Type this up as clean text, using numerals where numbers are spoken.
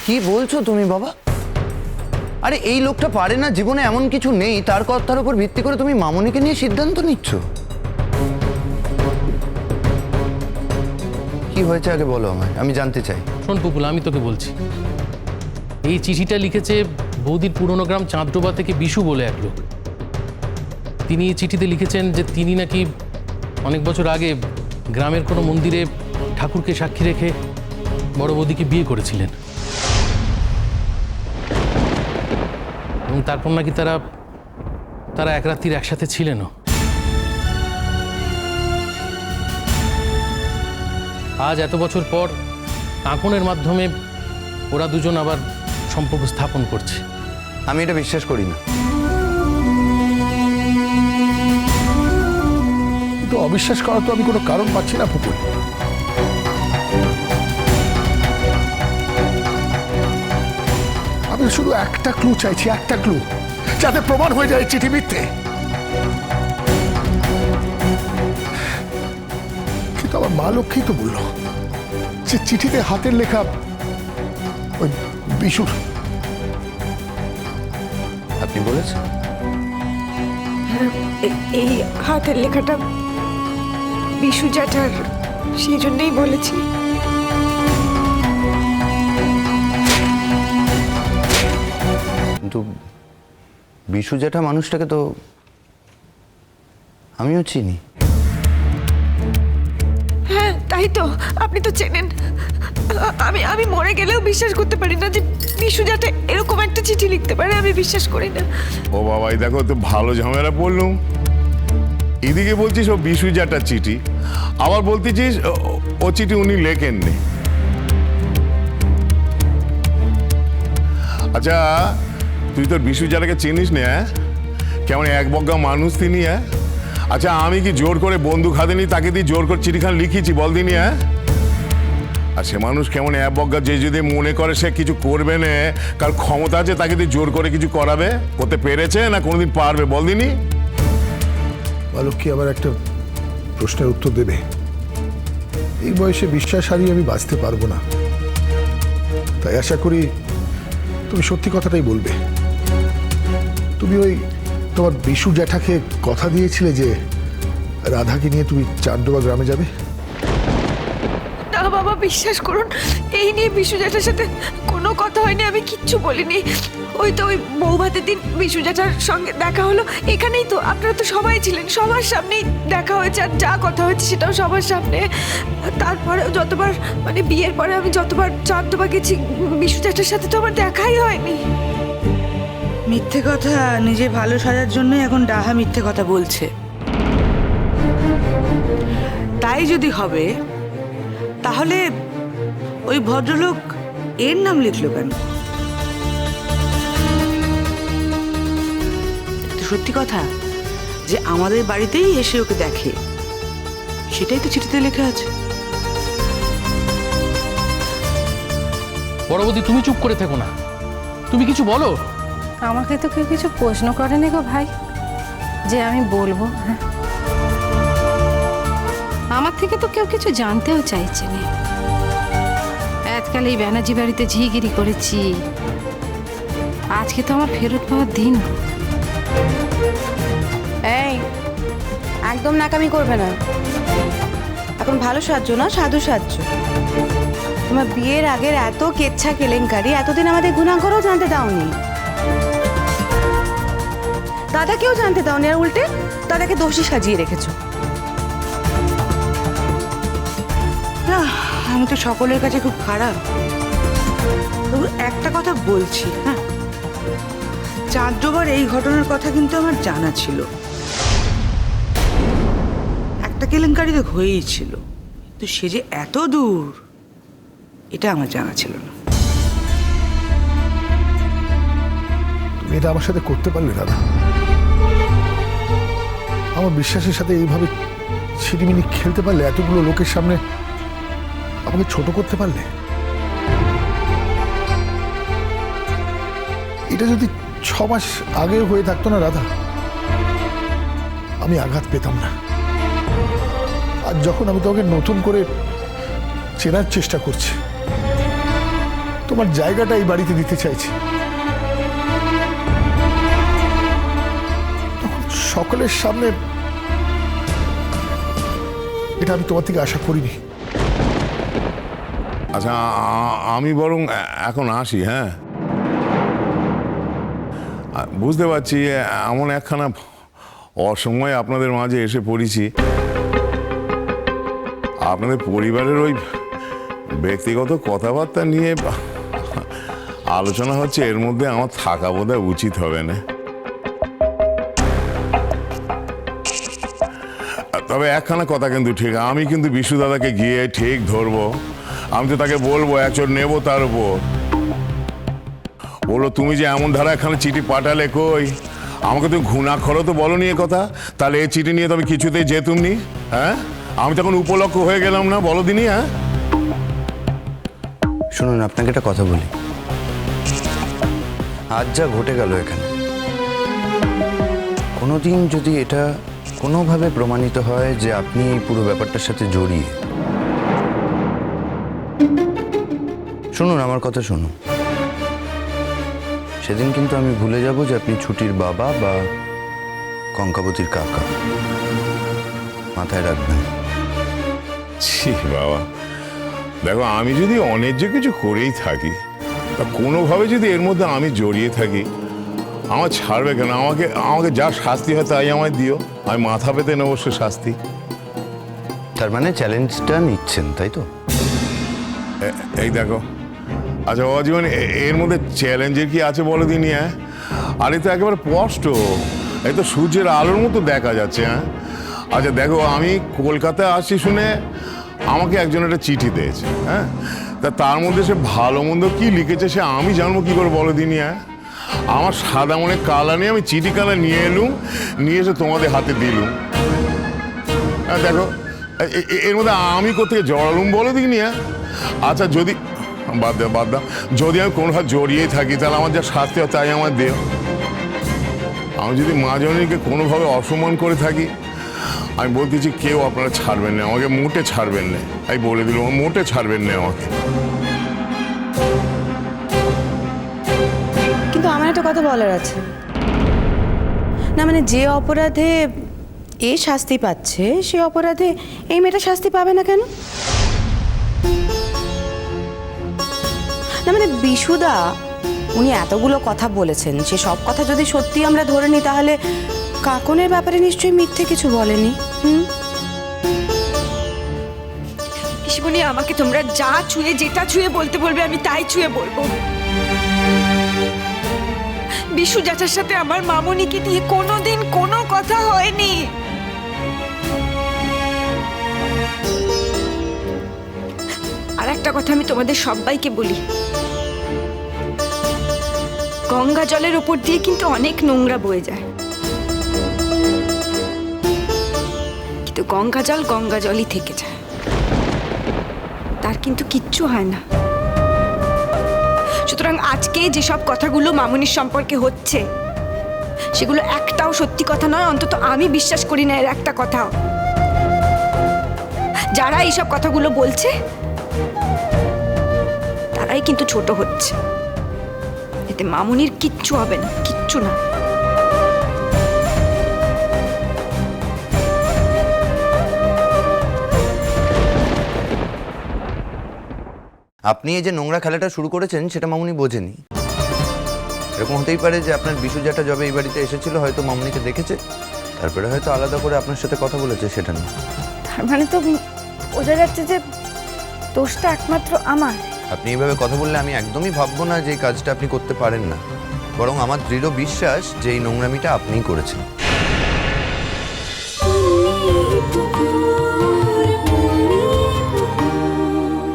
কি বলছো তুমি বাবা? আরে এই লোকটা পারে না, জীবনে এমন কিছু নেই, তার কথার উপর ভিত্তি করে তুমি মামনিকে নিয়ে সিদ্ধান্ত নিচ্ছ? কি হয়েছে আগে বলো আমায়, আমি জানতে চাই। শোন পুপুল, আমি তোকে বলছি, এই চিঠিটা লিখেছে বৌদির পুরনো গ্রাম চাঁদডোবা থেকে বিশু বলে এক লোক। তিনি এই চিঠিতে লিখেছেন যে তিনি নাকি অনেক বছর আগে গ্রামের কোনো মন্দিরে ঠাকুরকে সাক্ষী রেখে বড় বৌদিকে বিয়ে করেছিলেন, এবং তারপর নাকি তারা এক রাত্রির একসাথে ছিলেনও। আজ এত বছর পর কাঁকনের মাধ্যমে ওরা দুজন আবার সম্পর্ক স্থাপন করছে। আমি এটা বিশ্বাস করি না। কিন্তু অবিশ্বাস করার তো আমি কোনো কারণ পাচ্ছি না পুকুর। আমি শুধু একটা ক্লু চাইছি, একটা ক্লু, যাতে প্রমাণ হয়ে যায় চিঠি মিথ্যে। কিন্তু আমার মা লক্ষ্মী তো বলল যে চিঠিতে হাতের লেখা ওই বিশুর। আপনি বলেছেন? এই হাতের লেখাটা বিশু জ্যাঠার, সেই জন্যই বলেছি। কিন্তু বিশু জ্যাঠা মানুষটাকে তো আমিও চিনি। হ্যাঁ তাই তো, আপনি তো চেনেন। আমি আমি মরে গেলেও বিশ্বাস করতে পারি না যে বিশু জ্যাঠা এরকম একটা চিঠি লিখতে পারে। আমি বিশ্বাস করি না। ও বাবা, এই দেখো তো ভালো ঝামেলা পড়লুম। এদিকে বলছিস ও বিশু জ্যাঠার চিঠি, আবার বলতেছিস ও চিঠি উনি লেখেননি। আচ্ছা, তুই তোর বিশু জ্যাঠাকে চিনিস না? কেমন এক বজ্ঞা মানুষ তিনি। আচ্ছা, আমি কি জোর করে বন্দুক হাতে নি তাকে দিয়ে জোর করে চিঠিখান লিখিয়েছি বল দিনি? আর সে মানুষ কেমন এক বজ্ঞা, যে যদি মনে করে সে কিছু করবে না, কার ক্ষমতা আছে তাকে দিয়ে জোর করে কিছু করাবে, করতে পেরেছে না কোনোদিন পারবে বল দিনি? বালক আবার একটা প্রশ্নের উত্তর দেবে? এই বয়সে বিশ্বাস হারিয়ে আমি বাঁচতে পারবো না, তাই আশা করি তুমি সত্যি কথাটাই বলবে। তুমি ওই তোমার বিশু জ্যাঠাকে কথা দিয়েছিলে যে রাধাকে নিয়ে তুমি চাঁদডোবা গ্রামে যাবে? না বাবা, বিশ্বাস করুন, এই নিয়ে বিশু জ্যাঠার সাথে কোনো কথা হয়নি। আমি কিচ্ছু বলিনি। ওই তো ওই বৌভাতের দিন বিশু জ্যাঠার সঙ্গে দেখা হলো, এখানেই তো, আপনারা তো সবাই ছিলেন, সবার সামনেই দেখা হয়েছে, আর যা কথা হয়েছে সেটাও সবার সামনে। তারপরেও যতবার, মানে বিয়ের পরে আমি যতবার চাঁদডোবা গেছি, বিশু জ্যাঠার সাথে তো আমার দেখাই হয়নি। মিথ্যে কথা নিজে ভালো সাজার জন্যই এখন ডাহা মিথ্যে কথা বলছে। তাই যদি হবে তাহলে ওই ভদ্রলোক এর নাম লিখলো কেন? সত্যি কথা যে আমাদের বাড়িতেই এসে ওকে দেখে, সেটাই তো চিঠিতে লেখা আছে। বড় বৌদি, তুমি চুপ করে থেকো না, তুমি কিছু বলো। আমাকে তো কেউ কিছু প্রশ্ন করেনি গো ভাই, যে আমি বলবো। হ্যাঁ, আমার থেকে তো কেউ কিছু জানতেও চাইছে না। এতকাল এই ব্যানার্জি বাড়িতে ঝিগিরি করেছি, আজকে তো আমার ফেরত পাওয়ার দিন। এই একদম নাকামি করবে না, এখন ভালো সাজছো না, সাধু সাজছো। তোমার বিয়ের আগের এত কেচ্ছা কেলেঙ্কারি এতদিন আমাদের গুণাঙ্করও জানতে দাওনি, দাদাকেও জানতে দাওনি, আর উল্টে দাদাকে দোষী সাজিয়ে রেখেছো। না, আমি তো সকলের কাছে খুব খারাপ। তবু একটা কথা বলছি, হ্যাঁ, চাঁদডোবার এই ঘটনার কথা কিন্তু আমার জানা ছিল। একটা কেলেঙ্কারি তো হয়েই ছিল, তো সে যে এত দূর এটা আমার জানা ছিল না। তুমি এটা আমার সাথে করতে পারলে দাদা? আমার বিশ্বাসের সাথে এইভাবে ছিনিমিনি খেলতে পারলে? এতগুলো লোকের সামনে আমাকে ছোট করতে পারলে? এটা যদি 6 মাস আগে হয়ে থাকতো না রাধা, আমি আঘাত পেতাম না। আর যখন আমি তোমাকে নতুন করে চেনার চেষ্টা করছি, তো তোমার জায়গাটা এই বাড়িতে দিতে চাইছি। তখন সকলের সামনে এটা আমি তোমার থেকে আশা করিনি। আচ্ছা আমি বরং এখন আসি, হ্যাঁ? বুঝতে পারছি এমন একখানা অসময়ে আপনাদের মাঝে এসে পড়েছি। আপনাদের পরিবারের ওই ব্যক্তিগত কথাবার্তা নিয়ে আলোচনা হচ্ছে, এর মধ্যে আমার থাকা বোধহয় উচিত হবে না। তবে একখানা কথা কিন্তু ঠিক, আমি কিন্তু বিশু দাদাকে গিয়ে ঠিক ধরবো। আমি তো তাকে বলবো, একচোট নেবো তার উপর। বলো, তুমি যে এমন ধারা এখানে চিঠি পাঠালে, কই আমাকে তুমি ঘুণাক্ষরও তো বলো নি এ কথা। তাহলে এই চিঠি নিয়ে তো আমি কিছুতেই যেতুম নি, হ্যাঁ? আমি তখন উপলক্ষ হয়ে গেলাম না, বলো দিনি? হ্যাঁ শুনুন, আপনাকে একটা কথা বলি। আজ যা ঘটে গেল এখানে, কোনোদিন যদি এটা কোনোভাবে প্রমাণিত হয় যে আপনি এই পুরো ব্যাপারটার সাথে জড়িয়ে, শুনুন আমার কথা শুনুন, সেদিন কিন্তু আমি ভুলে যাব যে আপনি ছুটির বাবা বা কঙ্কাবতীর কাকা। মাথায় রাখবেন। ছি বাবা, দেখো আমি যদি অন্যায্য কিছু করেই থাকি, তা কোনোভাবে যদি এর মধ্যে আমি জড়িয়ে থাকি, আমার ছাড়বে কেন? আমাকে যা শাস্তি হয় তাই আমায় দিও, আমি মাথা পেতে নেবো সে শাস্তি। তার মানে চ্যালেঞ্জটা নিচ্ছেন, তাই তো? এই দেখো, আচ্ছা অজীবন, এর মধ্যে চ্যালেঞ্জের কি আছে বলো দিনি? হ্যাঁ, আর এ তো একেবারে স্পষ্ট, এই তো সূর্যের আলোর মতো দেখা যাচ্ছে। হ্যাঁ, আচ্ছা দেখো, আমি কলকাতায় আসছি শুনে আমাকে একজন একটা চিঠি দিয়েছে। হ্যাঁ, তা তার মধ্যে সে ভালো মন্দ কি লিখেছে সে আমি জানবো কি করে বলো দিনি? হ্যাঁ, আমার সাদা মনে কালা নিয়ে আমি চিঠি কালা নিয়ে এলুম, নিয়ে এসে তোমাদের হাতে দিলুম। হ্যাঁ দেখো, এর মধ্যে আমি কোথায় জড়ালুম বলে দিইনি? হ্যাঁ, আচ্ছা যদি বাদ দাও, যদি আমি কোনোভাবে জড়িয়েই থাকি, তাহলে আমার যা শাস্তি হয় তাই আমার দেহ। আমি যদি মা জননীকে কোনোভাবে অসম্মান করে থাকি, আমি বলতেছি কেউ আপনারা ছাড়বেন না আমাকে, মোটে ছাড়বেন না। আমি বলে দিলাম, মোটে ছাড়বেন না আমাকে। কিন্তু আমার একটা কথা বলার আছে না, মানে যে অপরাধে এ শাস্তি পাচ্ছে, সে অপরাধে এই মেয়েটা শাস্তি পাবে না কেন? না মানে বিশুদা উনি এতগুলো কথা বলেছেন, সে সব কথা যদি সত্যি আমরা ধরে নিই, তাহলে কাকনের ব্যাপারে নিশ্চয়ই মিথ্যে কিছু বলেনি। পিসিমণি, আমাকে তোমরা যা ছুঁয়ে যেটা ছুঁয়ে বলতে বলবে আমি তাই ছুঁয়ে বলবো। বিশু জ্যাঠার সাথে আমার মামনিকে দিয়ে কোনোদিন কোনো কথা হয়নি। আর একটা কথা আমি তোমাদের সবাইকে বলি, গঙ্গা জলের উপর দিয়ে কিন্তু অনেক নোংরা বয়ে যায়, কিন্তু গঙ্গা জলই থেকে যায়, তার কিন্তু কিচ্ছু হয় না। সুতরাং আজকে যেসব কথাগুলো মামনির সম্পর্কে হচ্ছে, সেগুলো একটাও সত্যি কথা নয়, অন্তত আমি বিশ্বাস করি না এর একটা কথাও। যারা এইসব কথাগুলো বলছে তারাই কিন্তু ছোট হচ্ছে, এতে মামনির কিচ্ছু হবে না, কিচ্ছু না। আপনি এই যে নোংরা খেলাটা শুরু করেছেন সেটা মামুনি বোঝেনি। এরকম হতেই পারে যে আপনার বিশু জ্যাঠা যবে এই বাড়িতে এসেছিল, হয়তো মামুনিকে দেখেছে, তারপরে হয়তো আলাদা করে আপনার সাথে কথা বলেছে, সেটা না। তার মানে তো বোঝা যাচ্ছে যে দোষটা একমাত্র আমার। আপনি এইভাবে কথা বললে আমি একদমই ভাববো না যে এই কাজটা আপনি করতে পারেন না, বরং আমার দৃঢ় বিশ্বাস যে এই নোংরামিটা আপনিই করেছেন।